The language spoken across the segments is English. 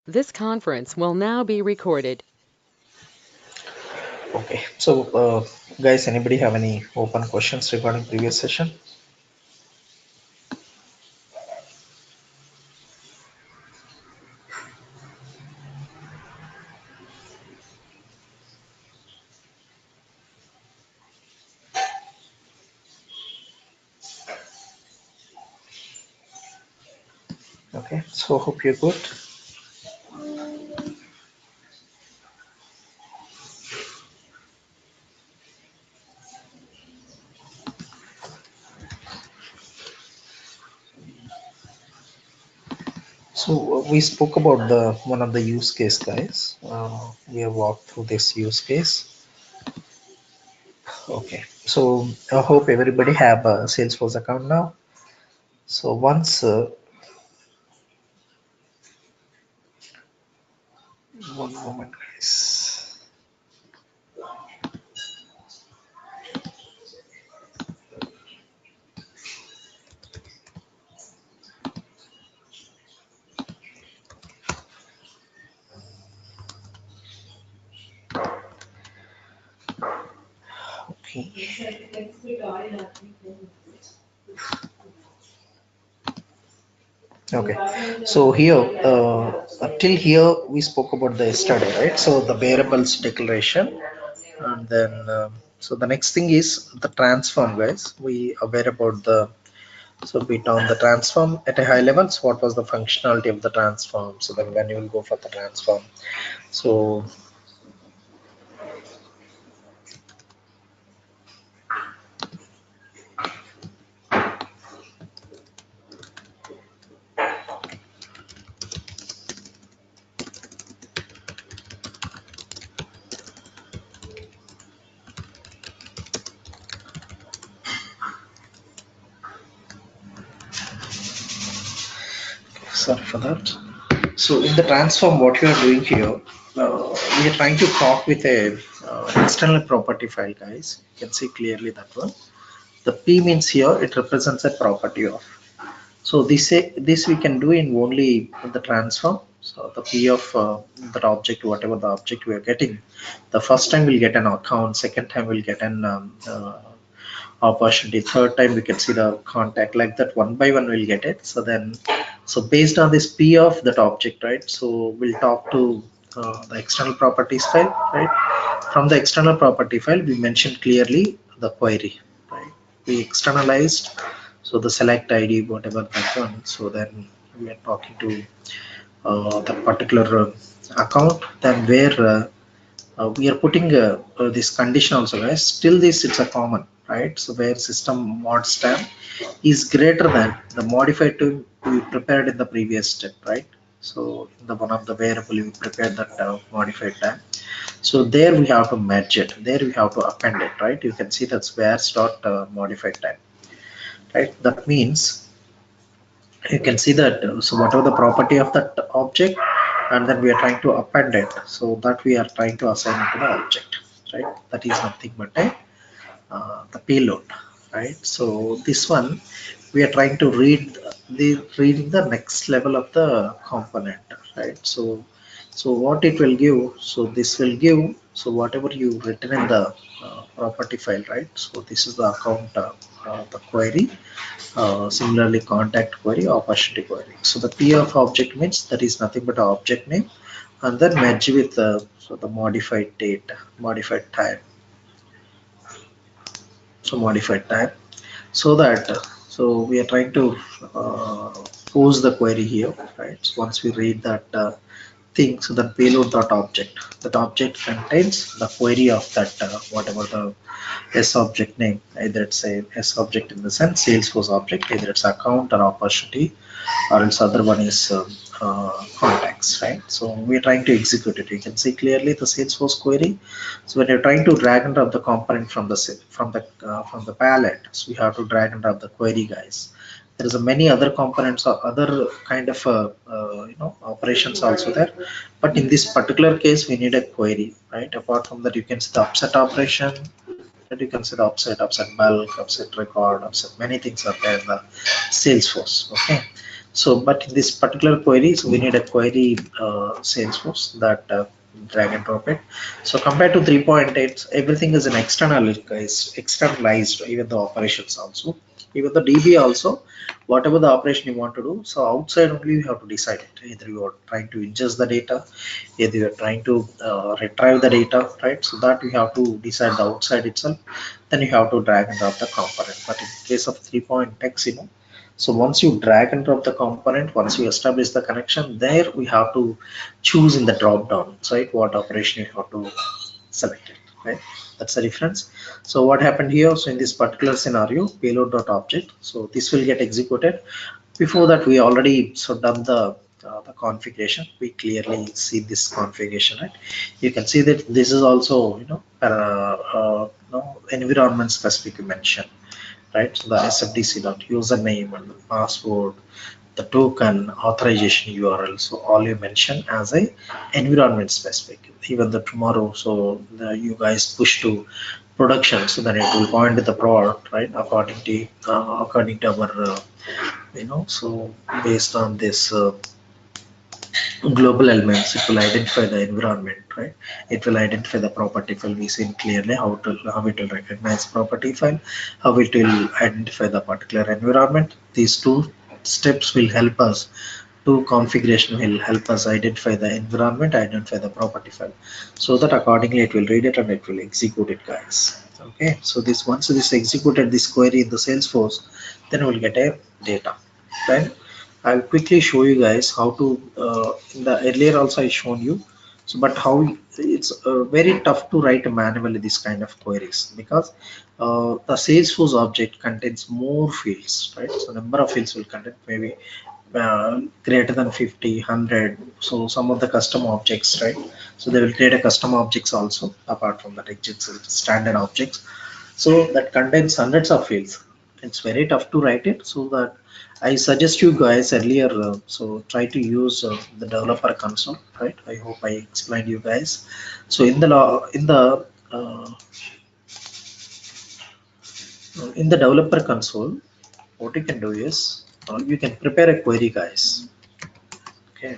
This conference will now be recorded. Okay, so guys, anybody have any open questions regarding previous session? Okay, so hope you're good. So we spoke about the one of the use case, guys. We have walked through this use case. Okay, so I hope everybody have a Salesforce account now. So once one moment, guys. Okay. Okay, so here till here we spoke about the yesterday, right? So the variables declaration, and then so the next thing is the transform, guys. We aware about the, so we on the transform at a high level. So what was the functionality of the transform? So then when you will go for the transform, so sorry for that. So in the transform, what you are doing here, we are trying to talk with a external property file, guys. You can see clearly that one. The P means here it represents a property of. So this we can do in only the transform. So the P of that object, whatever the object we are getting, the first time we'll get an account, second time we'll get an opportunity, third time we can see the contact, like that one by one we'll get it. So then, so based on this P of that object, right? So we'll talk to the external properties file, right? From the external property file, we mentioned clearly the query, right? We externalized, so the select ID, whatever that one. So then we are talking to that particular account. Then where we are putting this condition also, guys. Still this it's a common, right? So where system mod stamp is greater than the modified to we prepared in the previous step, right? So in the one of the variable we prepared that modified tab. So there we have to merge it, there we have to append it, right? You can see that's where start modified tab, right? That means you can see that so whatever the property of that object, and then we are trying to append it, so that we are trying to assign it to the object, right? That is nothing but a the payload, right? So this one we are trying to reading the next level of the component, right? So what it will give, so this will give, so whatever you written in the property file, right? So this is the account the query, similarly contact query, opportunity query. So the P of object means that is nothing but an object name, and then merge with so the modified date, modified time, so modified time, so that so we are trying to uh, pose the query here, right? So once we read that thing, so the payload dot object, that object contains the query of that whatever the S object name, either it's a S object in the sense Salesforce object, either it's account or opportunity, or else other one is contacts, right? So we're trying to execute it. You can see clearly the Salesforce query. So when you're trying to drag and drop the component from the from the palette, so we have to drag and drop the query, guys. There is a many other components or other kind of operations also there, but in this particular case we need a query, right? Apart from that, you can see the upset operation, that you can see the upset bulk, upset record, upset many things are there in the Salesforce. Okay, So, but in this particular query, so we need a query Salesforce that drag and drop it. So compared to 3.8, everything is an external, guys, externalized, even the operations also, even the DB also, whatever the operation you want to do. So outside only you have to decide it. Either you are trying to ingest the data, either you are trying to retrieve the data, right? So that you have to decide the outside itself. Then you have to drag and drop the component. But in case of 3.x, so once you drag and drop the component, once you establish the connection, there we have to choose in the drop down, right? What operation you have to select it, right? That's the difference. So what happened here? So in this particular scenario, payload.object. So this will get executed. Before that, we already so done the configuration. We clearly see this configuration, right? You can see that this is also environment specific mention, right? So the SFDC dot username and the password, the token, authorization URL. So all you mention as a environment specific. Even the tomorrow, so you guys push to production, so then it will point to the product, right? According to our so based on this global elements, it will identify the environment, right? It will identify the property file. We seen clearly how it will recognize property file, how it will identify the particular environment. These two steps will help us to configuration will help us identify the environment, identify the property file, so that accordingly it will read it and it will execute it, guys. Okay, so this once this executed this query in the Salesforce, then we'll get a data, right? I'll quickly show you guys how to in the earlier also I shown you. So but how it's very tough to write manually this kind of queries, because the Salesforce object contains more fields, right? So number of fields will contain maybe greater than 50, 100. So some of the custom objects, right? So they will create a custom objects also apart from that existing standard objects. So that contains hundreds of fields. It's very tough to write it. So that I suggest you guys earlier. So try to use the developer console, right? I hope I explained you guys. So in the developer console, what you can do is you can prepare a query, guys. Okay,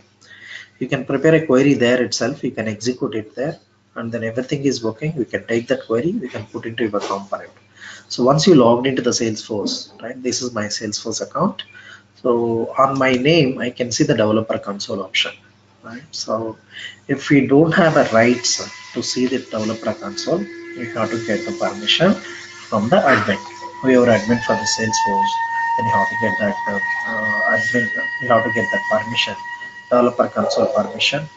you can prepare a query there itself. You can execute it there, and then everything is working. We can take that query, we can put into your component. So once you logged into the Salesforce, right? This is my Salesforce account. So on my name, I can see the developer console option, right? So if we don't have a rights to see the developer console, we have to get the permission from the admin, whoever admin for the Salesforce. Then you have to get that admin. You have to get that permission, developer console permission,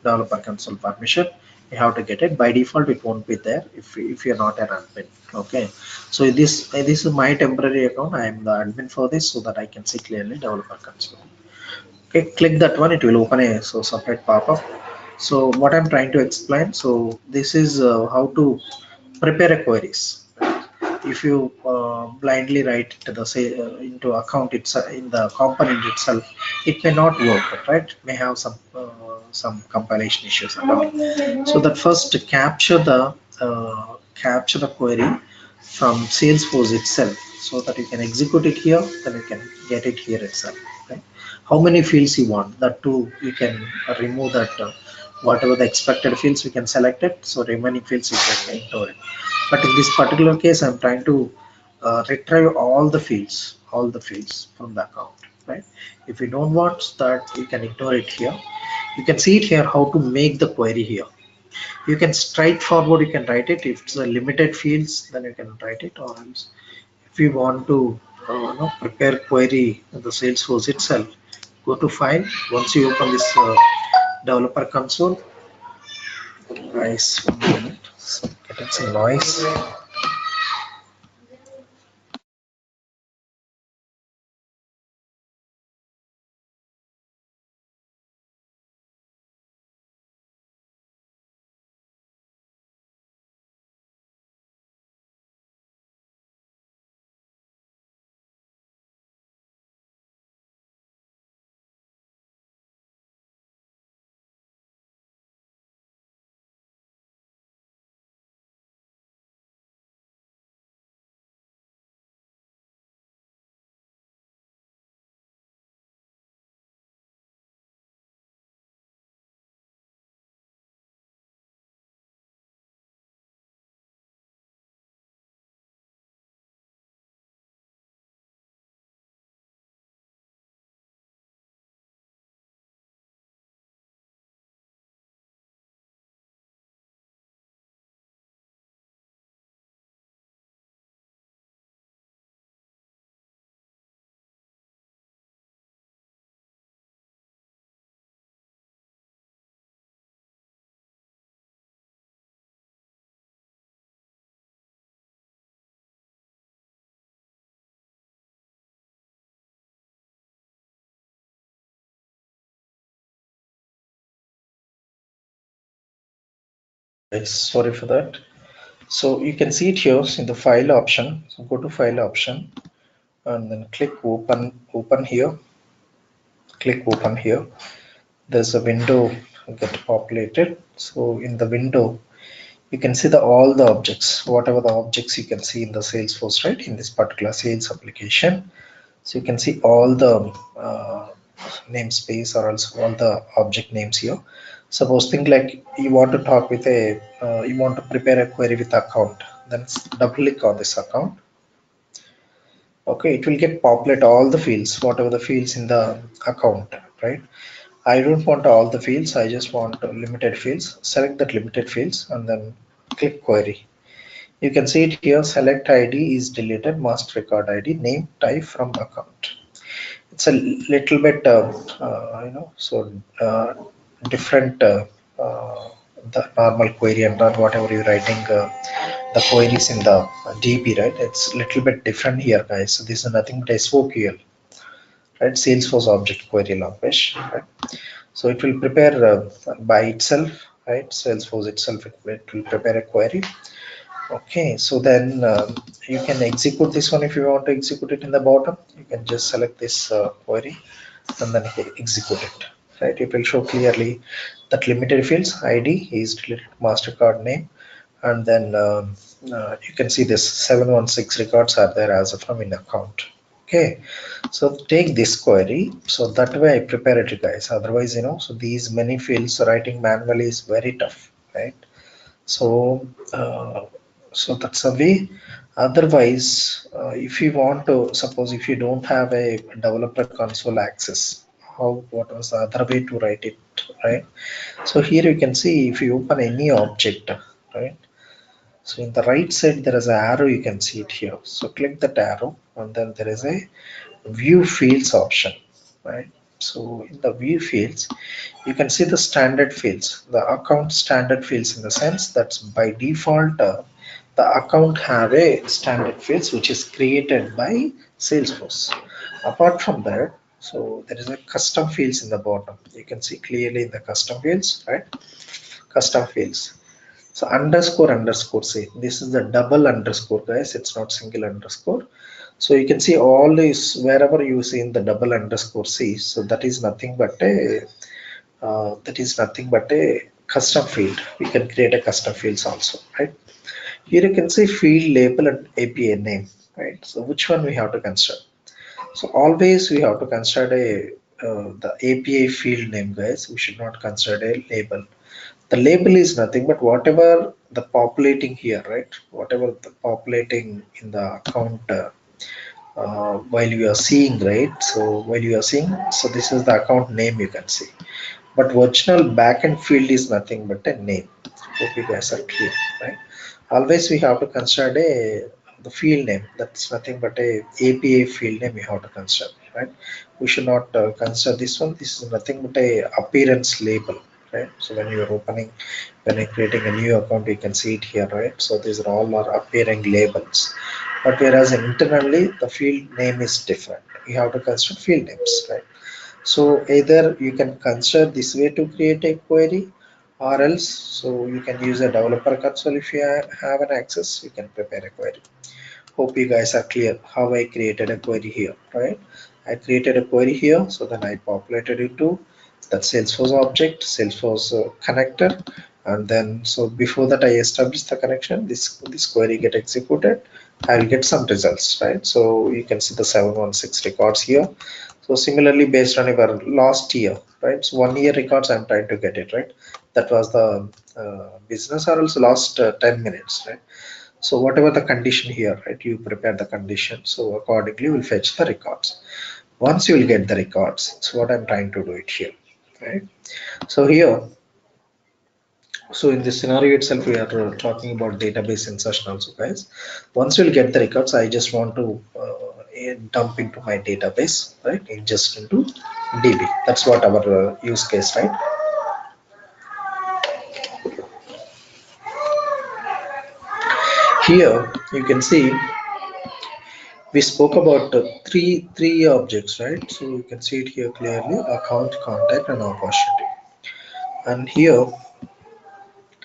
developer console permission. You have to get it. By default it won't be there if you're not an admin. Okay, so this is my temporary account. I am the admin for this, so that I can see clearly developer console. Okay, click that one, it will open a separate pop-up. So what I'm trying to explain, so this is how to prepare a queries. If you blindly write to the say into account itself in the component itself, it may not work, right? It may have some compilation issues and all. So that first capture the query from Salesforce itself, so that you can execute it here, then you can get it here itself, right? How many fields you want, that too you can remove that whatever the expected fields we can select it, so remaining fields you can enter it. But in this particular case, I'm trying to retrieve all the fields from the account, right? If you don't want that, you can ignore it here. You can see it here how to make the query here. You can straightforward, you can write it. If it's a limited fields, then you can write it. Or else if you want to prepare query in the Salesforce itself, go to file. Once you open this developer console, guys, 1 minute, so getting some noise. Sorry for that. So you can see it here in the file option. So go to file option and then click open here. Click open here. There's a window get populated. So in the window, you can see all the objects, whatever the objects you can see in the Salesforce, right? In this particular sales application. So you can see all the namespace or also all the object names here. Suppose think like you want to talk with you want to prepare a query with account, then double click on this account. Okay, it will get populate all the fields, whatever the fields in the account, right? I don't want all the fields, I just want limited fields. Select that limited fields and then click query. You can see it here, select ID is deleted, master record ID, name, type from account. It's a little bit different the normal query and run whatever you're writing the queries in the DB, right? It's a little bit different here, guys. So this is nothing but SOQL, right? Salesforce object query language, right? So it will prepare by itself, right? Salesforce itself, it will prepare a query. Okay, so then you can execute this one. If you want to execute it in the bottom, you can just select this query and then execute it, right? It will show clearly that limited fields ID is deleted, MasterCard name, and then you can see this 716 records are there as from in account. Okay, so take this query, so that way I prepare it, guys. Otherwise, so these many fields writing manually is very tough, right? So so that's a way. Otherwise, if you want to, suppose if you don't have a developer console access, what was the other way to write it, right? So here you can see if you open any object, right? So in the right side there is an arrow, you can see it here. So click that arrow and then there is a view fields option, right? So in the view fields, you can see the standard fields, the account standard fields, in the sense that's by default the account have a standard fields which is created by Salesforce. Apart from that, so there is a custom fields in the bottom. You can see clearly in the custom fields, right? Custom fields. So underscore underscore, say this is the double underscore, guys. It's not single underscore. So you can see all this wherever you see in the double underscore C. So that is nothing but a custom field. We can create a custom fields also, right? Here you can see field label and API name, right? So which one we have to consider? So always we have to consider the API field name, guys. We should not consider a label. The label is nothing but whatever the populating here, right? Whatever the populating in the account while you are seeing, right? So while you are seeing, so this is the account name you can see. But original backend field is nothing but a name. Hope you guys are clear, right? Always we have to consider the field name. That's nothing but a API field name we have to consider, right? We should not consider this one. This is nothing but a appearance label, right? So when you are opening, when you're creating a new account, you can see it here, right? So these are all are appearing labels. But whereas internally the field name is different. You have to consider field names, right? So either you can consider this way to create a query, or else so you can use a developer console. If you have an access, you can prepare a query. Hope you guys are clear how I created a query here, right? I created a query here, so then I populated it to that Salesforce object, Salesforce connector, and then so before that I established the connection, this query get executed, I'll get some results, right? So you can see the 716 records here. So similarly, based on your last year, right? So 1 year records, I'm trying to get it, right? That was the business, or also last 10 minutes, right? So whatever the condition here, right? You prepare the condition. So accordingly, we'll fetch the records. Once you will get the records, it's what I'm trying to do it here, right? So here, so in this scenario itself, we are talking about database insertion also, guys. Once you'll get the records, I just want to dump into my database, right? Just into DB. That's what our use case, right? Here you can see we spoke about three objects, right? So you can see it here clearly: account, contact, and opportunity. And here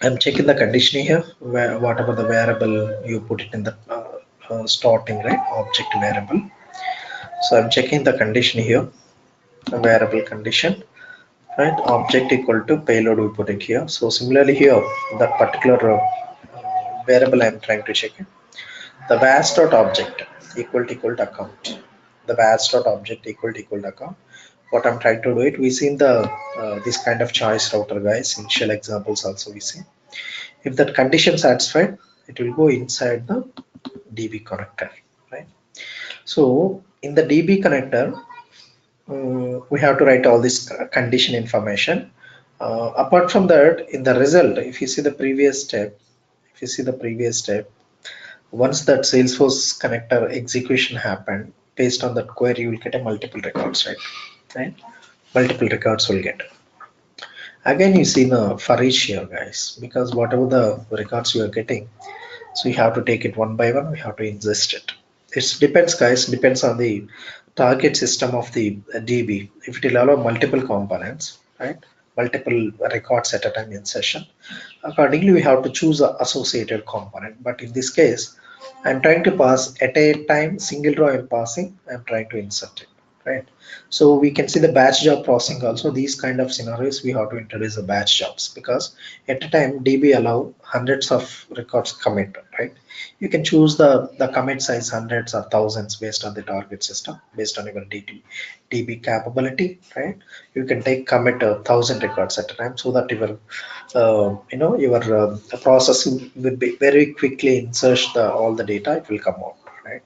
I'm checking the condition here, where whatever the variable you put it in the starting, right, object variable. So I'm checking the condition here, a variable condition, right, object equal to payload, we put it here. So similarly here, that particular variable I'm trying to check it, the vas dot object equal to account, the vas dot object equal to account. What I'm trying to do it, we see in the this kind of choice router, guys, initial examples also we see. If that condition satisfied, it will go inside the DB connector, right? So in the DB connector, we have to write all this condition information. Apart from that, in the result, if you see the previous step, if you see the previous step, once that Salesforce connector execution happened, based on that query, you will get a multiple records, right? Right? Multiple records will get. Again, you see the Foreach here, guys, because whatever the records you are getting, so you have to take it one by one. We have to ingest it. It depends, guys. Depends on the target system of the DB. If it will allow multiple components, right? Multiple records at a time in session. Accordingly, we have to choose the associated component. But in this case, I'm trying to pass at a time, single row I'm passing. I'm trying to insert it, right? So we can see the batch job processing also. These kind of scenarios we have to introduce the batch jobs, because at a time DB allow hundreds of records commit, right? You can choose the commit size hundreds or thousands based on the target system, based on your DB capability, right? You can take commit 1,000 records at a time, so that your your process will be very quickly insert all the data, it will come out, right?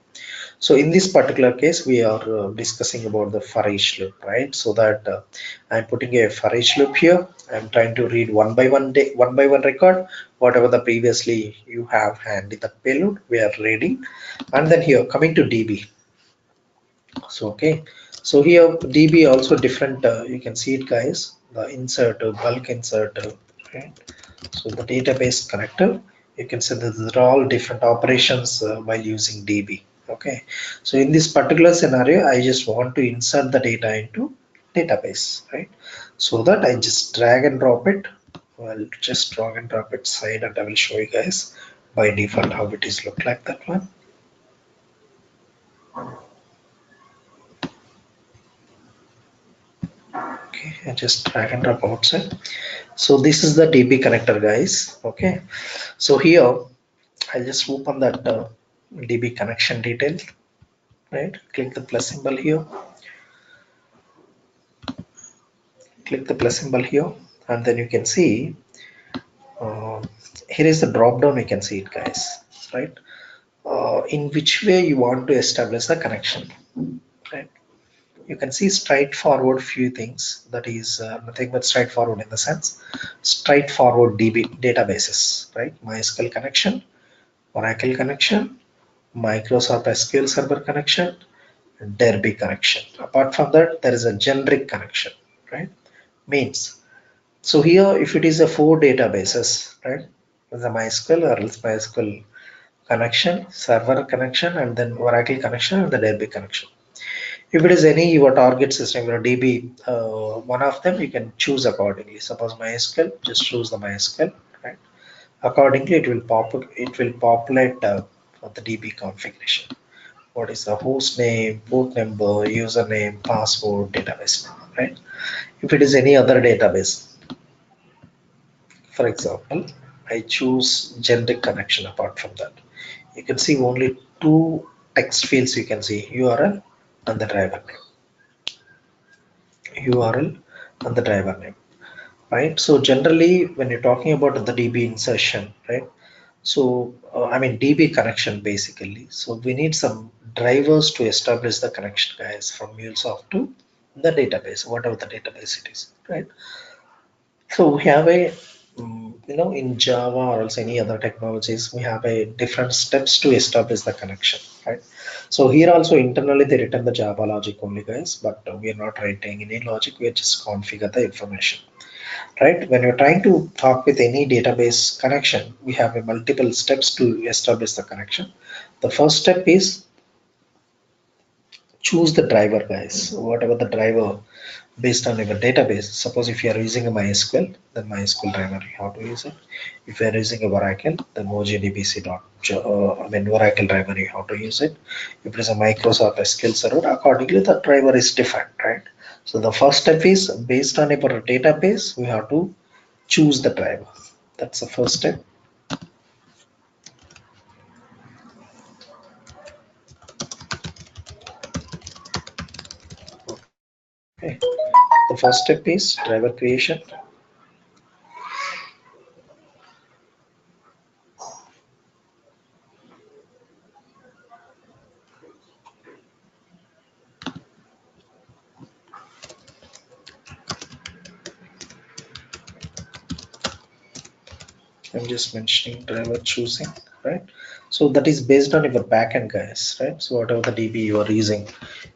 So in this particular case, we are discussing about the Foreach loop, right? So that I'm putting a Foreach loop here. I'm trying to read one by one record, whatever the previously you have hand in the payload, we are reading. And then here coming to DB. So, okay. So here DB also different, you can see it, guys, the insert, bulk insert, right? So the database connector, you can see that these are all different operations while using DB. Okay. So in this particular scenario, I just want to insert the data into database, right? So that I just drag and drop it. I'll just drag and drop it side, and I will show you guys by default how it is look like that one. Okay, I just drag and drop outside. So this is the DB connector, guys. Okay. So here I'll just open that DB connection detail, right? Click the plus symbol here, click the plus symbol here, and then you can see uh, here is the drop down. You can see it, guys, right? In which way you want to establish the connection, right? You can see straightforward few things, that is nothing but straightforward in the sense straightforward DB databases, right? MySQL connection, Oracle connection, Microsoft SQL Server connection, Derby connection. Apart from that, there is a generic connection, right? Means, so here if it is a four databases, right? The MySQL or else MySQL connection, server connection, and then Oracle connection and the Derby connection. If it is any your target system, your DB, one of them you can choose accordingly. Suppose MySQL, just choose the MySQL, right? Accordingly, it will populate the DB configuration. What is the host name, port number, username, password, database name, right? If it is any other database, for example, I choose generic connection. Apart from that, you can see only two text fields. You can see URL and the driver name, URL and the driver name, right? So generally, when you're talking about the DB insertion, right? So I mean DB connection basically. So we need some drivers to establish the connection, guys, from MuleSoft to the database, whatever the database it is, right? So we have a in Java or else any other technologies, we have a different steps to establish the connection, right? So here also internally they written the Java logic only, guys, but we are not writing any logic. We are just configure the information, right? When you're trying to talk with any database connection, we have a multiple steps to establish the connection. The first step is choose the driver, guys, whatever the driver based on your database. Suppose if you are using a MySQL, then MySQL driver you have to use it. If you are using a Oracle, then MongoDB Oracle driver you have to use it. If it is a Microsoft SQL server, accordingly the driver is different, right? So the first step is based on your database, we have to choose the driver. That's the first step. Okay. The first step is driver creation. I'm just mentioning driver choosing, right? So that is based on your backend, guys, right? So whatever the DB you are using,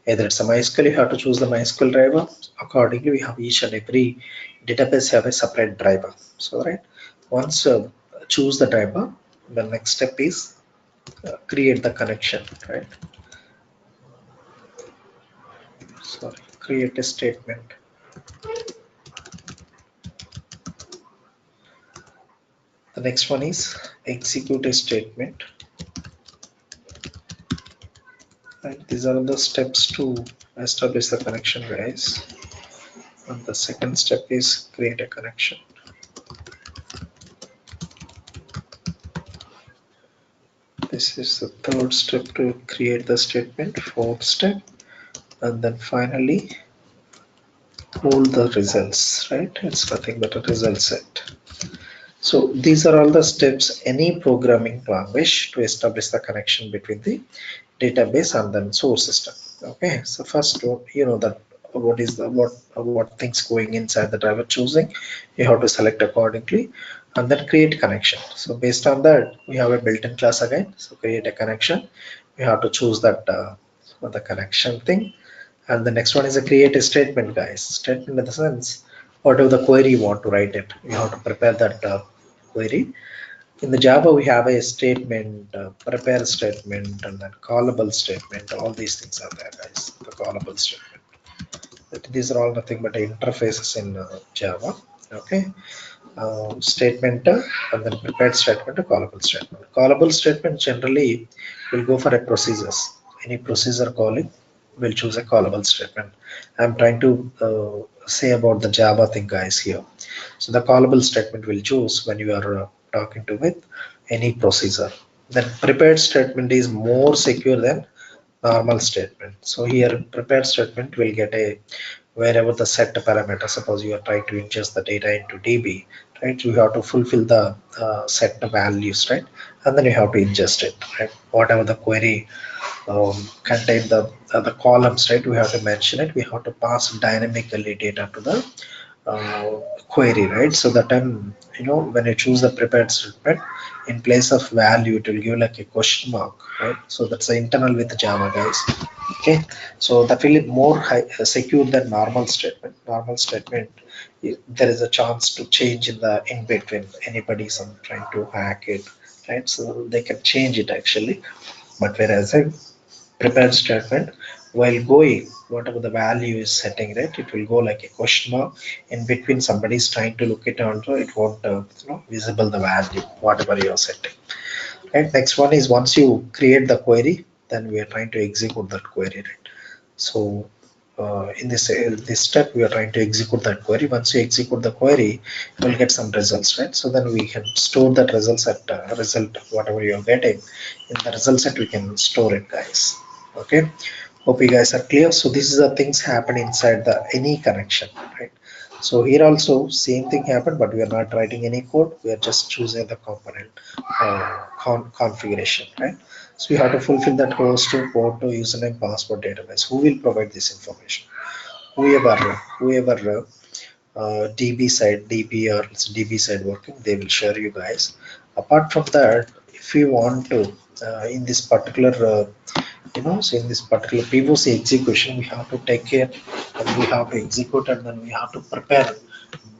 either it's a MySQL, you have to choose the MySQL driver. Accordingly, we have each and every database have a separate driver. So right, once choose the driver, the next step is create the connection, right? Sorry, create a statement. The next one is execute a statement. And these are the steps to establish the connection, guys. And the second step is create a connection. This is the third step to create the statement, fourth step, and then finally hold the results, right? It's nothing but a result set. So these are all the steps any programming language to establish the connection between the database and then source system. Okay, so first you know that what is the what things going inside the driver choosing, you have to select accordingly and then create connection. So based on that we have a built-in class again. So create a connection, we have to choose that the connection thing, and the next one is a create a statement, guys. Statement in the sense whatever the query you want to write it, you have to prepare that query. In the Java, we have a statement, prepare statement, and then callable statement. All these things are there, guys. The callable statement. These are all nothing but interfaces in Java. Okay. Statement and then prepared statement, a callable statement. Callable statement generally will go for a procedures. Any procedure calling will choose a callable statement. I'm trying to say about the Java thing, guys, here. So the callable statement will choose when you are talking to with any procedure. Then prepared statement is more secure than normal statement. So here prepared statement will get a wherever the set parameter, suppose you are trying to ingest the data into DB, right? You have to fulfill the set values, right? And then you have to ingest it, right? Whatever the query contain the columns, right? We have to mention it. We have to pass dynamically data to the query, right? So that time, you know, when you choose the prepared statement, in place of value, it will give like a question mark, right? So that's the internal with Java, guys. Okay, so that will be more secure than normal statement. Normal statement, there is a chance to change in the in between. Anybody some trying to hack it, right? So they can change it actually. But whereas a prepared statement, while going whatever the value is setting, right, it will go like a question mark in between. Somebody is trying to look it onto, it won't visible the value whatever you are setting, right? Next one is once you create the query, then we are trying to execute that query, right? So in this step we are trying to execute that query. Once you execute the query, you will get some results, right? So then we can store that results at result whatever you are getting in the result set, we can store it, guys. Okay, hope you guys are clear. So this is the things happen inside the any connection, right? So here also same thing happened, but we are not writing any code, we are just choosing the component configuration, right? So you have to fulfill that host to port to username password database. Who will provide this information? Whoever DB side, DB or DB side working, they will share you guys. Apart from that, if you want to in this particular so in this particular POC execution, we have to take care and we have to execute and then we have to prepare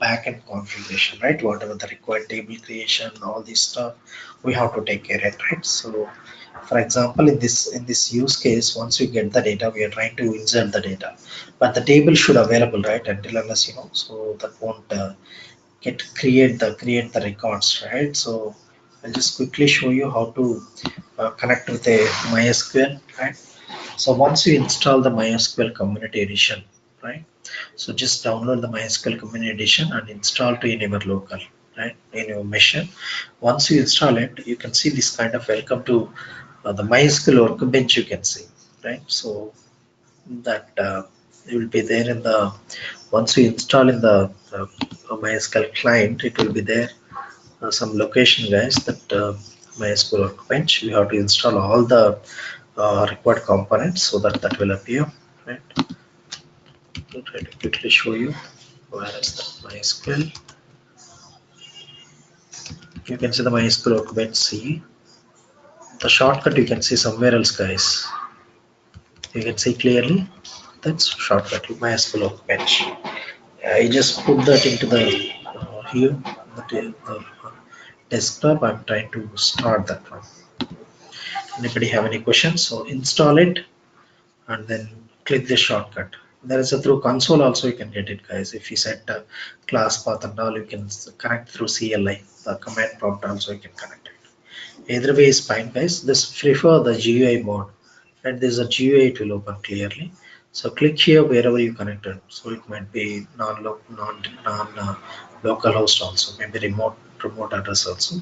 backend configuration, right? Whatever the required table creation, all this stuff, we have to take care of it, right? So For example, in this use case, once we get the data, we are trying to insert the data, but the table should available, right? Until unless so that won't create the records, right? So I'll just quickly show you how to connect with a MySQL, right? So once you install the MySQL Community Edition, right? So just download the MySQL Community Edition and install to in your local, right, in your machine. Once you install it, you can see this kind of welcome to the MySQL workbench. You can see, right? So that it will be there in the once we install in the MySQL client, it will be there some location, guys, that MySQL workbench. We have to install all the required components so that that will appear, right? I'll try to quickly show you where is that MySQL. You can see the MySQL workbench. See the shortcut, you can see somewhere else, guys. You can see clearly that's shortcut MySQL workbench. I just put that into the here the desktop. I'm trying to start that one. Anybody have any questions? So install it and then click the shortcut. There is a through console also you can get it, guys. If you set class path and all, you can connect through CLI. The command prompt also you can connect it. Either way is fine, guys. This prefer the GUI mode, and there's a GUI, it will open clearly. So click here wherever you connected. So it might be local host also, maybe remote address also.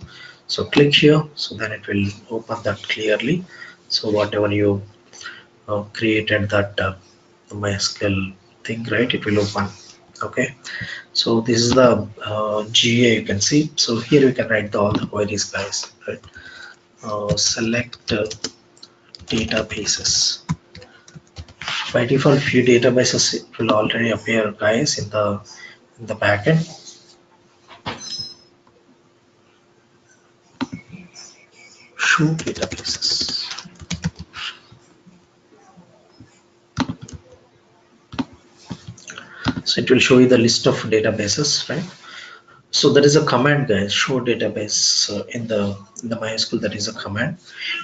So click here, so then it will open that clearly. So whatever you created that MySQL thing, right, it will open. Okay, so this is the GA, you can see. So here you can write all the queries, guys, right? Select databases. By default, few databases it will already appear, guys, in the backend. Show databases. So it will show you the list of databases, right? So there is a command, guys, show database in the MySQL. That is a command.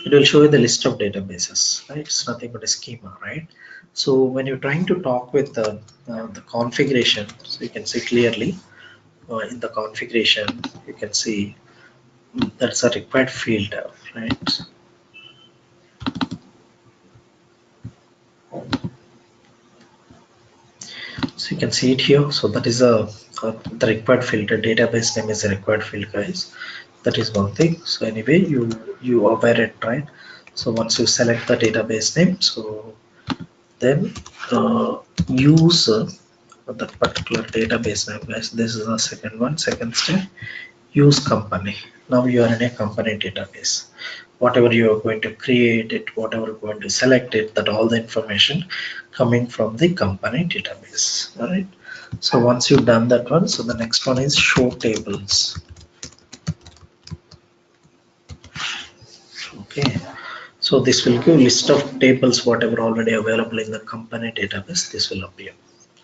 It will show you the list of databases, right? It's nothing but a schema, right? So when you're trying to talk with the configuration, so you can see clearly in the configuration, you can see that's a required field, right? So you can see it here. So that is the required filter. Database name is a required field, guys. That is one thing. So anyway, you aware it, right? So once you select the database name, so then use that particular database name, guys. This is the second one. Second step, use company. Now you are in a company database. Whatever you are going to create it, whatever you're going to select it, that all the information coming from the company database. All right. So once you've done that one, so the next one is show tables. Okay. So this will give list of tables, whatever already available in the company database, this will appear,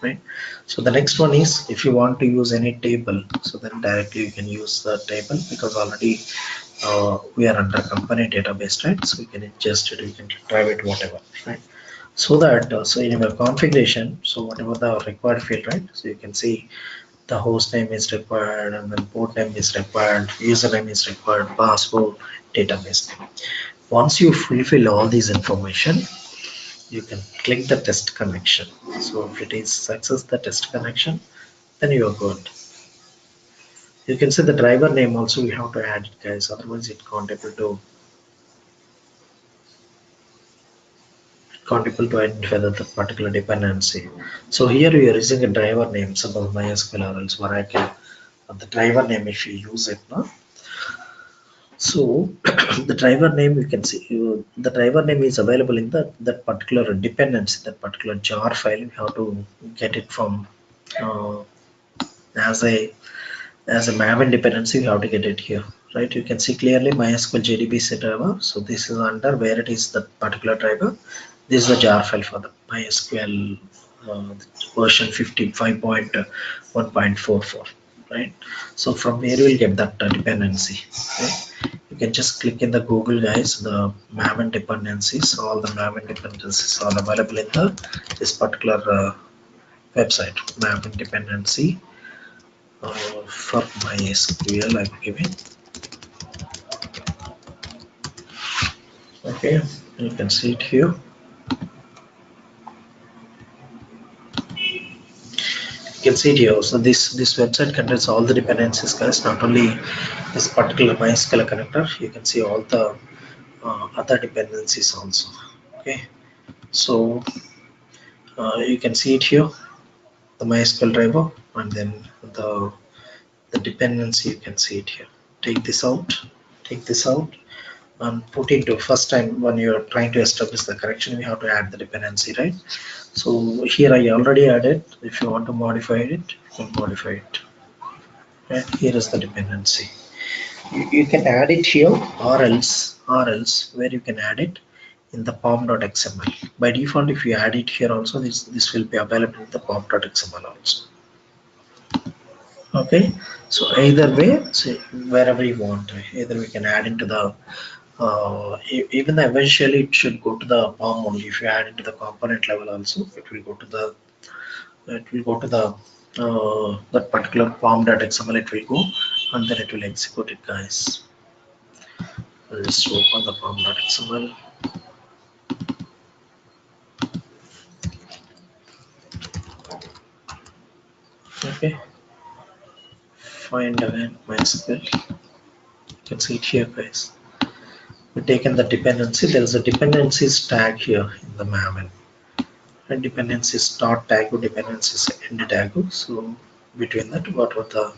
right? So the next one is if you want to use any table, so then directly you can use the table because already we are under company database, right? So we can adjust it, we can drive it, whatever, right? So that so in your configuration, so whatever the required field, right? So you can see the host name is required and then port name is required, username is required, password, database name. Once you fulfill all these information, you can click the test connection. So if it is success the test connection, then you are good. You can see the driver name also we have to add it, guys, otherwise it can't able to identify that particular dependency. So here we are using a driver name, suppose MySQL or else Oracle. The driver name if you use it, no? So the driver name you can see the driver name is available in that particular dependency, that particular jar file. You have to get it from uh, as a Maven dependency. You have to get it here, right? You can see clearly MySQL JDBC driver. So this is under where it is that particular driver. This is the jar file for the MySQL version 55.1.44. right? So from where you will get that dependency. Okay? You can just click in the Google, guys, the Maven dependencies. All the Maven dependencies are available in the this particular website, Maven dependency for MySQL. I'm giving. Okay, you can see it here. You can see it here. So this website contains all the dependencies, guys. Not only this particular MySQL connector, you can see all the other dependencies also. Okay, so you can see it here, the MySQL driver, and then the the dependency. You can see it here. Take this out. Take this out. And put into first time when you're trying to establish the correction, we have to add the dependency, right? So here I already added. If you want to modify it, you can modify it. And here is the dependency. You can add it here, or else where you can add it in the pom.xml. By default, if you add it here also, this will be available in the pom.xml also. Okay, so either way, so wherever you want, either we can add into the even eventually it should go to the POM only. If you add it to the component level also, it will go to the that particular pom.xml. It will go and then it will execute it, guys. I'll just open the pom.xml. Okay, find again MySQL. You can see it here, guys. We taken the dependency. There is a dependencies tag here in the Maven. And dependencies start tag, dependencies end tag. So between that, what were the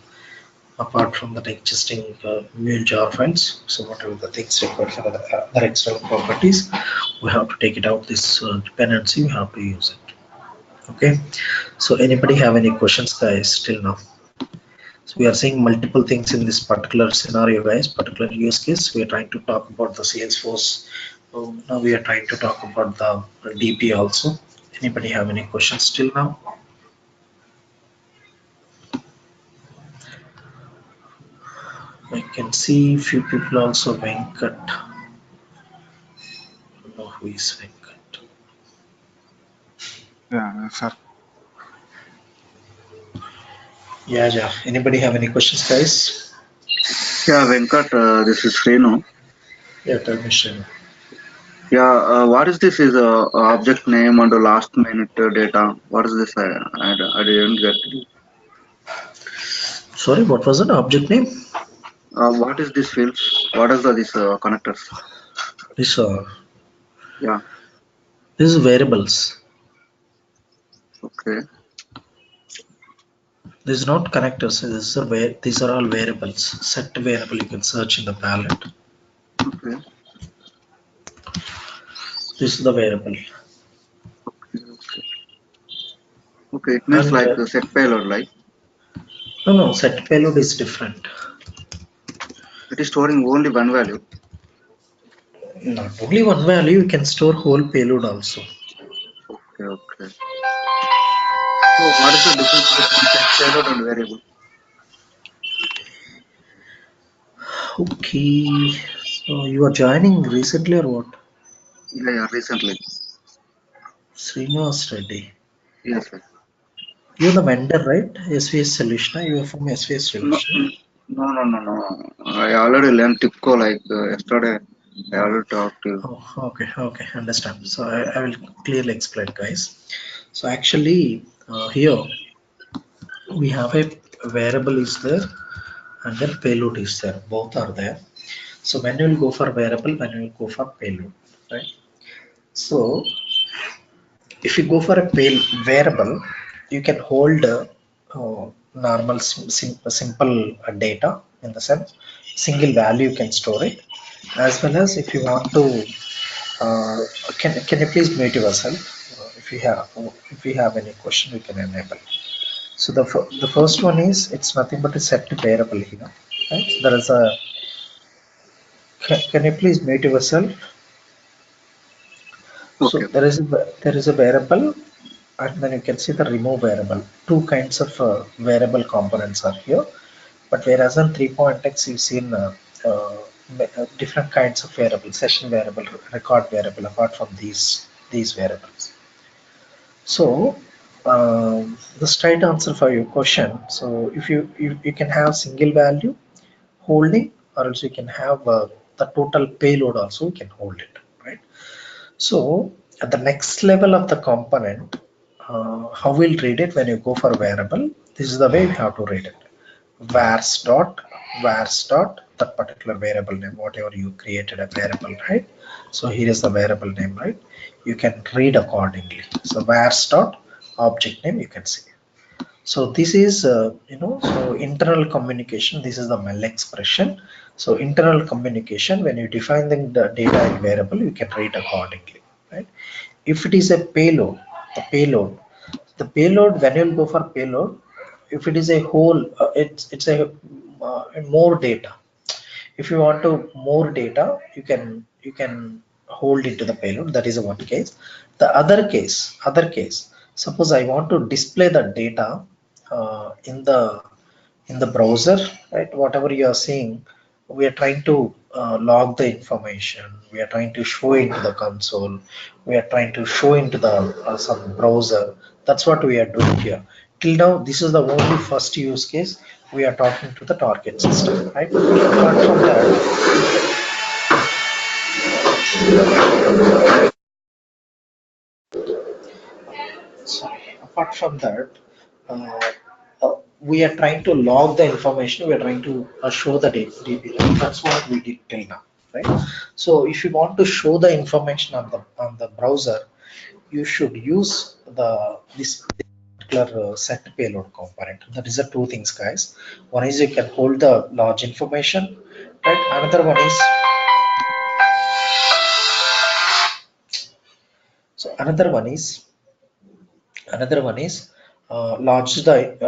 apart from the existing mule jar files, so whatever the things required for the other external properties, we have to take it out this dependency. We have to use it. Okay, so anybody have any questions, guys, till now? So we are seeing multiple things in this particular scenario, guys, particular use case. We are trying to talk about the Salesforce. Now we are trying to talk about the DP also. Anybody have any questions till now? I can see few people also. Venkat. I don't know who is Venkat. Yeah, sir. Yeah. Anybody have any questions, guys? Yeah, Venkat, this is Renu. Yeah, tell me, Shreya. Yeah, what is this? Is object name and the last minute data? What is this? I didn't get it. Sorry, what was it? Object name? What is this fields? What is this connectors? This Yeah, this is variables. okay, This is not connectors. These are all variables. Set variable. You can search in the palette. okay, This is the variable. okay. Okay, it means And like set payload, like no, set payload is different. it is storing only one value. Not only one value. You can store whole payload also. Okay, okay. So what is the difference between set payload and variable? Okay. So you are joining recently or what? Yeah, yeah, recently. Srinivas Reddy. Yes, sir. You're the vendor, right? SVS Solution. You are from SVS No, Solution. no. I already learned TIPCO like yesterday. I already talked to you. Oh, okay, understand. So I will clearly explain, guys. So actually, here we have a variable is there and then payload is there. Both are there. So when you will go for variable, when you will go for payload, right? So if you go for a variable, you can hold normal simple data in the sense single value you can store it, as well as if you want to uh, can you please mute yourself if you have any question we can enable. So the first one is it's nothing but a set variable here, right? So there is a can you please mute yourself? So Okay. there is a variable and then you can see the remove variable. Two kinds of variable components are here. But whereas in 3.x, you've seen different kinds of variables, session variable, record variable, apart from these variables. So the straight answer for your question. So if you can have single value holding, or else you can have the total payload also you can hold it, right? So at the next level of the component, how we'll read it when you go for variable, this is the way we have to read it. Vars dot that particular variable name, whatever you created a variable, right? So here is the variable name, right? You can read accordingly. So vars dot object name, you can see. So this is so internal communication. This is the MEL expression. So internal communication, when you define the data in variable, you can read accordingly, right? If it is a payload, the payload, the payload, when you go for payload, if it is a whole, it's a more data. If you want to more data, you can hold it to the payload. That is one case. The other case, suppose I want to display the data in the browser, right? Whatever you are seeing, we are trying to log the information, we are trying to show into the console, we are trying to show into the some browser. That's what we are doing here. Till now, this is the only first use case we are talking to the target system, right? Apart from that, apart from that, uh, we are trying to log the information. We are trying to show the DB. Right? That's what we did till now, right? So if you want to show the information on the browser, you should use this particular set payload component. That is the two things, guys. One is you can hold the large information, right? Another one is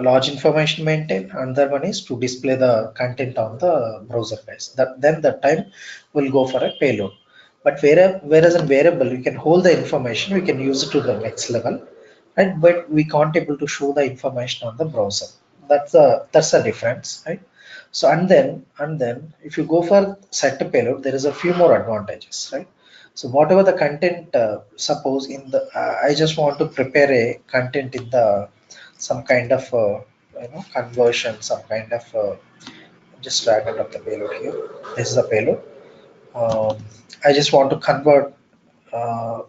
large information maintain. Another one is to display the content on the browser, guys. That time will go for a payload. But whereas in variable, you can hold the information, we can use it to the next level, right? But we can't able to show the information on the browser. That's the difference, right? So and then if you go for set to payload, there is a few more advantages, right? So whatever the content, suppose in the I just want to prepare a content in the some kind of conversion, some kind of just drag and drop the payload here. This is the payload. Um, I just want to convert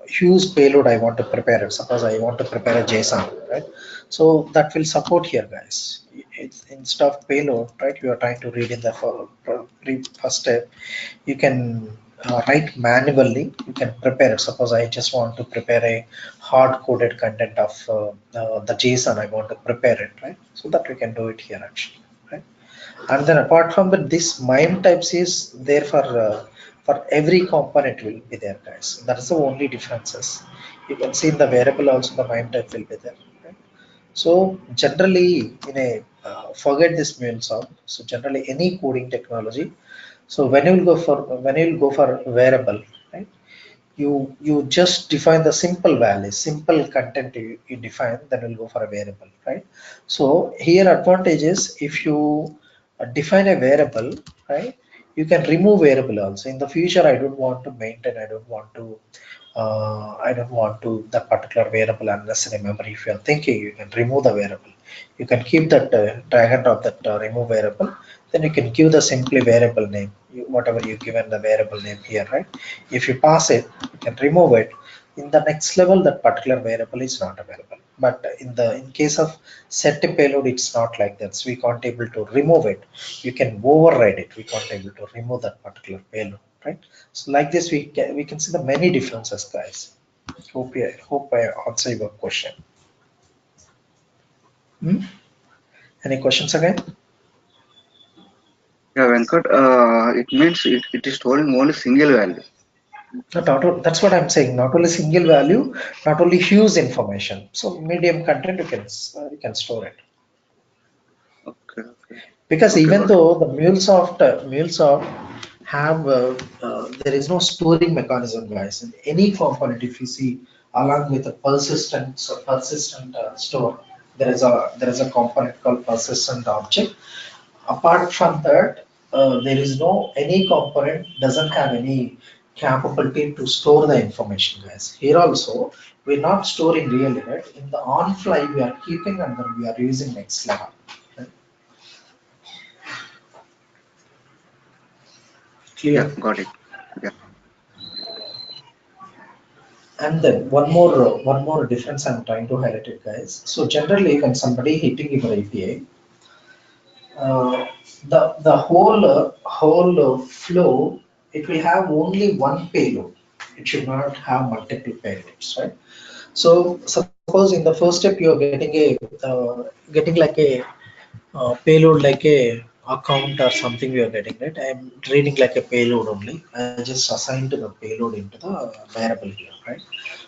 huge payload. I want to prepare it. Suppose I want to prepare a JSON, right? So that will support here, guys. It's instead of payload, right? You are trying to read in the first step. You can write manually. You can prepare it. Suppose I just want to prepare a hard-coded content of the JSON. I want to prepare it, right? So that we can do it here actually, right? And then apart from that, this MIME types is there for every component will be there, guys. That's the only differences. You can see in the variable also the MIME type will be there, right? So generally, in a forget this MuleSoft. So generally, any coding technology. So when you will go for variable, right? You just define the simple values, simple content you define, then we'll go for a variable, right? So here advantage is, if you define a variable, right, you can remove variable also. In the future, I don't want to maintain, I don't want to that particular variable unnecessary memory. If you are thinking, you can remove the variable. You can keep that drag and drop that remove variable. Then you can give the simply variable name, whatever you given the variable name here, right? If you pass it, you can remove it. In the next level, that particular variable is not available. But in case of set a payload, it's not like that. So we can't able to remove it. You can override it. We can't able to remove that particular payload, right? So like this, we can see the many differences, guys. Hope I answer your question. Hmm? Any questions again? Yeah, Venkat, it means it is storing only single value. That's what I'm saying. Not only single value, not only huge information. So medium content, you can store it. Okay, okay, Because okay, even got it. though the MuleSoft have there is no storing mechanism, guys. In any component, if you see along with a persistent store, there is a component called persistent object. Apart from that, there is no any component doesn't have any capability to store the information, guys. Here also, we're not storing really, right? In the on fly, we are keeping and then we are using next level. Right? Yeah, Clear? got it. Yeah. And then one more difference I'm trying to highlight it, guys. So generally, when somebody hitting your API, uh, the whole flow, it will have only one payload. It should not have multiple payloads, right? So suppose in the first step you are getting like a payload like a account or something we are getting, right? I'm reading like a payload only. I just assign to the payload into the variable here, right?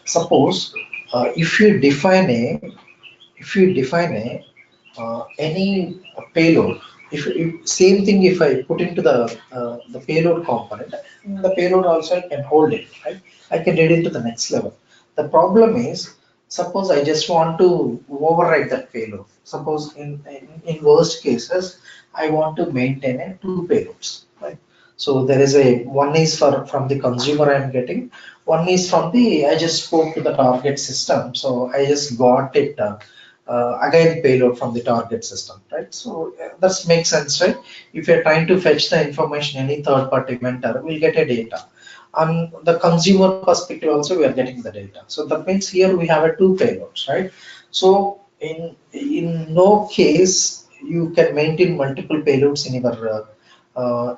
Suppose if you define a any payload, if same thing if I put into the payload component, the payload also I can hold it, right? I can read it to the next level. The problem is, suppose I just want to override that payload. Suppose in worst cases, I want to maintain a two payloads, right? So there is a one is for from the consumer I'm getting, one is from the I just spoke to the target system. So I just got it. Again payload from the target system, right? So that makes sense, right? If you're trying to fetch the information, any third party vendor will get a data. On the consumer perspective also, we are getting the data. So that means here we have a two payloads, right? So in no case you can maintain multiple payloads in your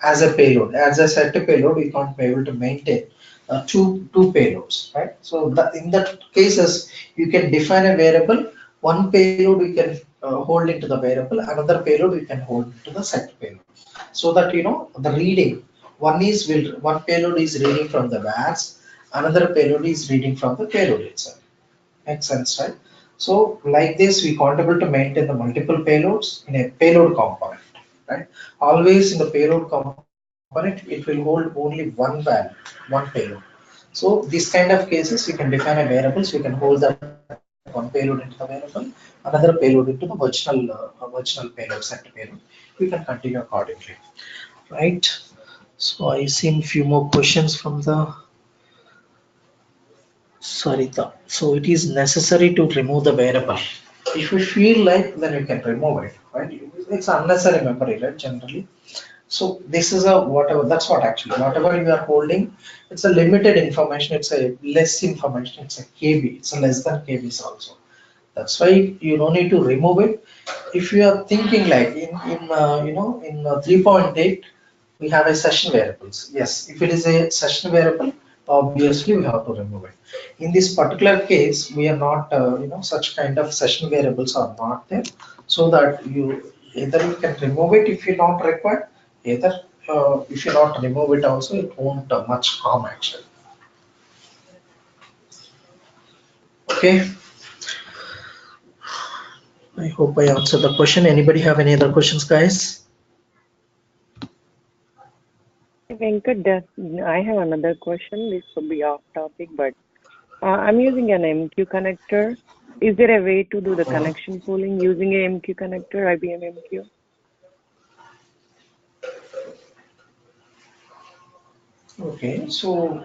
as a payload. As a set payload, we can't be able to maintain two payloads, right? So in that cases, you can define a variable. One payload we can hold into the variable, another payload we can hold into the set payload. So that the reading one payload is reading from the vars, another payload is reading from the payload itself. Makes sense, right? So like this, we can't able to maintain the multiple payloads in a payload component, right? Always in the payload component, it will hold only one value, one payload. So these kind of cases, we can define a variables. We can hold that one payload into the variable, another payload into the virtual payload, set payload. We can continue accordingly, right? So I seen few more questions from the Sarita. So it is necessary to remove the variable. If we feel like, then we can remove it, right? It's unnecessary memory, right? Generally. So this is a whatever. That's what actually whatever you are holding. It's a limited information. It's a less information. It's a KB. It's a less than KBs also. That's why you don't need to remove it. If you are thinking like in 3.8, we have a session variables. Yes, if it is a session variable, obviously we have to remove it. In this particular case, we are not such kind of session variables are not there, so that you either you can remove it if you not required, either if you not remove it also, it won't much harm actually. Okay, I hope I answered the question. Anybody have any other questions, guys? Venkat, I have another question. This could be off topic, but I'm using an MQ connector. Is there a way to do the connection pooling using a MQ connector, IBM MQ? Okay, so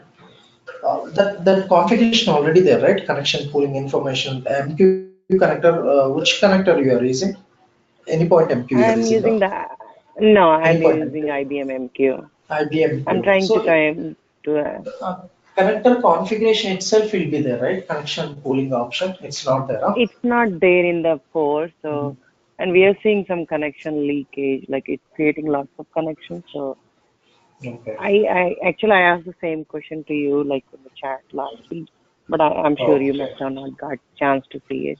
that configuration already there, right? Connection pooling information. MQ connector, which connector you are using? Any point MQ you are I'm using, no? using no, Any I'm point using MQ. IBM MQ. IBM I'm MQ. trying to So time to, connector configuration itself will be there, right? Connection pooling option. It's not there, huh? it's not there in the core, so, and we are seeing some connection leakage, like it's creating lots of connections. So Okay. I actually I asked the same question to you like in the chat last week, but I'm sure you Okay. must have not got chance to see it.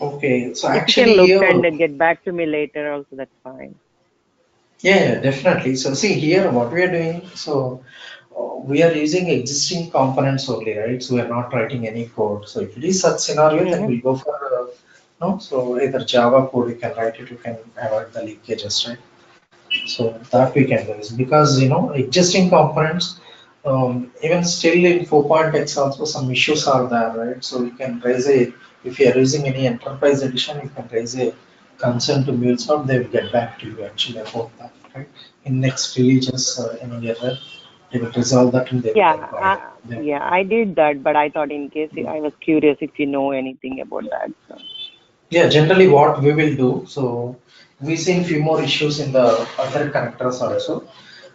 Okay. So If you can actually look here, and get back to me later, also that's fine. yeah, definitely. So see here what we are doing. So we are using existing components only, right? So we are not writing any code. So if it is such scenario, then Mm-hmm. we'll go for no. So either Java code you can write it, you can avoid the leakages, right? So that we can do is because existing components, even still in 4.x also some issues are there, right? So you can raise a if you are using any enterprise edition, you can raise a concern to MuleSoft, they will get back to you actually about that, right? In next releases, any error, they will resolve that and they will Yeah, deploy. yeah, I did that, but I thought in case I was curious if you know anything about that. So. Yeah, generally what we will do, so we seen few more issues in the other connectors also.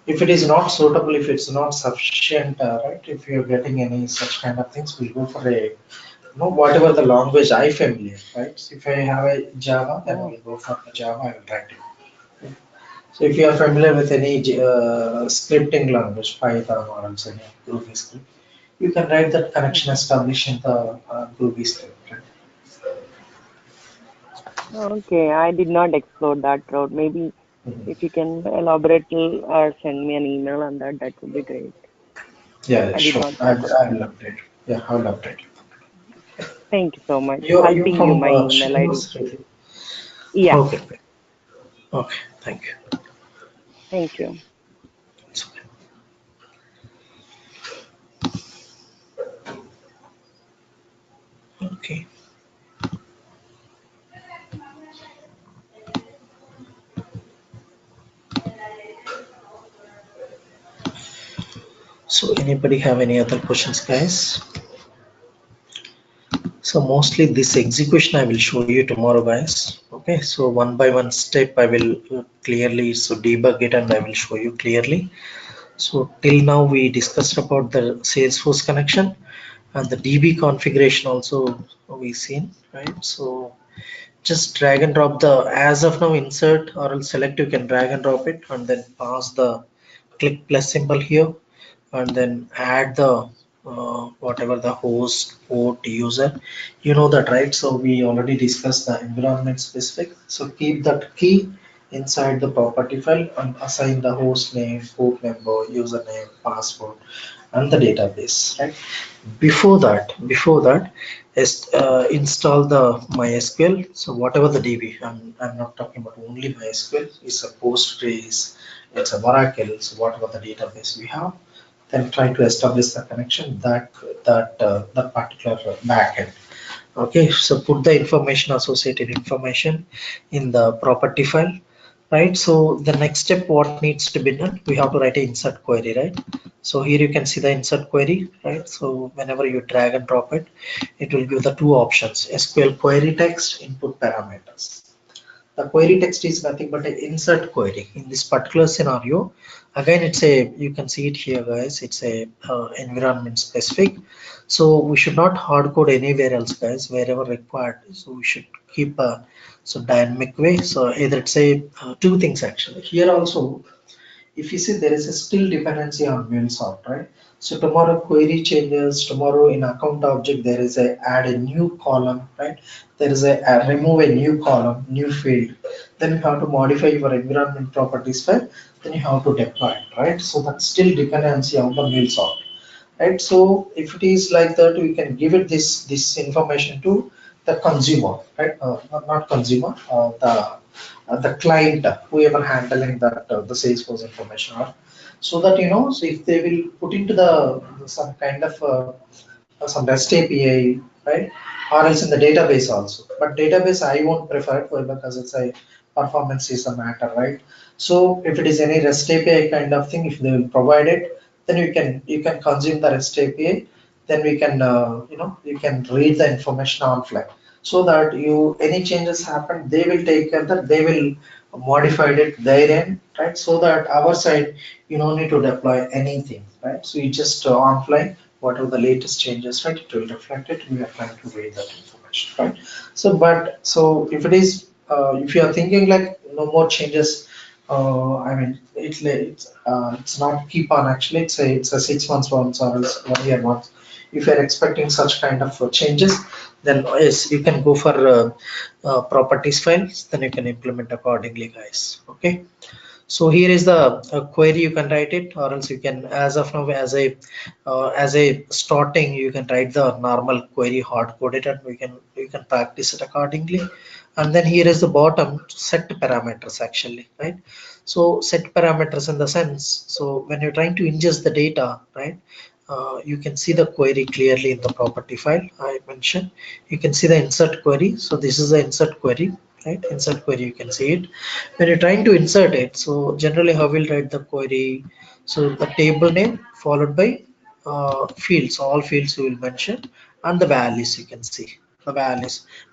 If it is not suitable, if it's not sufficient, right? If you're getting any such kind of things, we'll go for a, whatever the language I familiar, right? So if I have a Java, then I Oh, will go for the Java, I will write it. So if you are familiar with any scripting language, Python or else any Groovy script, you can write that connection okay. established in the Groovy script, right? Okay, I did not explore that route. Maybe Mhm. if you can elaborate or send me an email on that, that would be great. Yeah, yeah, I did sure. not I, thought of I that. will update. Yeah, I will update. Thank you so much. I'll You ping you from my email ID. Srinivas, right? Yeah, Okay, great. Okay, thank you. thank you. It's okay. Okay. So anybody have any other questions, guys? So mostly this execution I will show you tomorrow, guys. Okay, so one by one step I will clearly so debug it and I will show you clearly. So till now we discussed about the Salesforce connection and the DB configuration also we seen, right? So just drag and drop the as of now insert or else select, you can drag and drop it and then pass the click plus symbol here and then add the whatever the host port user, you know that, right? So we already discussed the environment specific, so keep that key inside the property file and assign the host name, port number, username, password and the database, right? Before that is install the MySQL. So whatever the DB, I'm not talking about only MySQL, it's a Postgres, it's a Oracle, so whatever the database we have, then try to establish the connection that particular backend. Okay, so put the information, associated information in the property file, right? So the next step, what needs to be done, we have to write a insert query, right? So here you can see the insert query, right? So whenever you drag and drop it, it will give the two options: SQL query text, input parameters. The query text is nothing but an insert query. In this particular scenario, again, it's a, you can see it here, guys, it's a environment specific. So we should not hard code anywhere else, guys, wherever required. So we should keep a so dynamic way. So either it's a two things actually. Here also, if you see, there is a still dependency on MuleSoft, right? So tomorrow query changes, tomorrow in account object there is a add a new column, right? There is a remove a new column, new field. Then you have to modify your environment properties file. Then you have to deploy it, right? So that's still dependency on the MuleSoft, right? So if it is like that, we can give it this information to the consumer, right? Not consumer, the client, whoever handling that the Salesforce information, or so that so if they will put into the some kind of some REST API, right? Or else in the database also. But database I won't prefer it, because it's a performance is a matter, right? So if it is any REST API kind of thing, if they will provide it, then you can consume the REST API. Then we can you can read the information on fly, so that you any changes happen, they will take care that they will modify it their end, right? So that our side, you don't need to deploy anything, right? So you just on fly whatever the latest changes, right? It will reflect it. We are trying to read that information, right? So so if it is if you are thinking like no more changes, I mean it's not keep on actually. It's a 6 months once or else 1 year once. If you are expecting such kind of changes, then yes, you can go for properties files. Then you can implement accordingly, guys. Okay. So here is the query, you can write it, or else you can, as of now, as a starting, you can write the normal query hard coded, and we can practice it accordingly. And then here is the bottom, set parameters actually, right? So set parameters in the sense, so when you're trying to ingest the data, right? You can see the query clearly in the property file I mentioned. You can see the insert query. So this is the insert query. right? Insert query, you can see it. When you're trying to insert it, so generally how we'll write the query, so the table name followed by fields, all fields we will mention, and the values, you can see the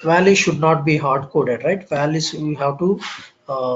values should not be hard coded, right? Values we have to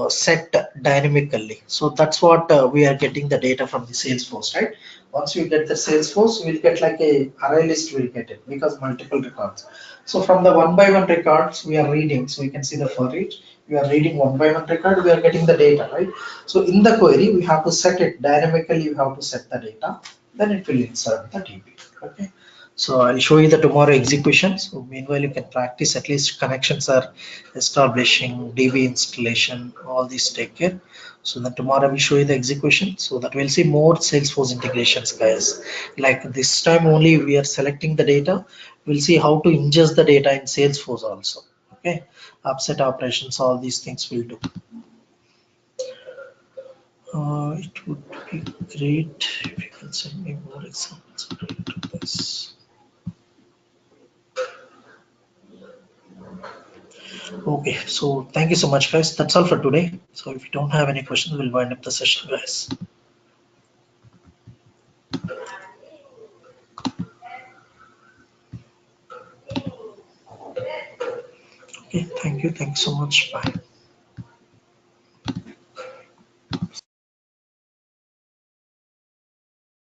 set dynamically. So that's what we are getting the data from the Salesforce, right? Once we get the Salesforce, we'll get like a array list, we'll get it because multiple records. So from the one by one records we are reading, so you can see the for each, we are reading one by one record, we are getting the data, right? So in the query, we have to set it dynamically, you have to set the data, then it will insert the DB, okay? So I'll show you the tomorrow execution. So meanwhile, you can practice, at least connections are establishing, DB installation, all these take care. So then tomorrow we show you the execution, so that we'll see more Salesforce integrations, guys. Like this time only we are selecting the data. We'll see how to ingest the data in Salesforce also. Okay, upset operations, all these things we'll do. It would be great if you can send me more examples related to this. Okay, so thank you so much, guys. That's all for today. So if you don't have any questions, we'll wind up the session, guys. Okay, thank you. Thanks so much. Bye.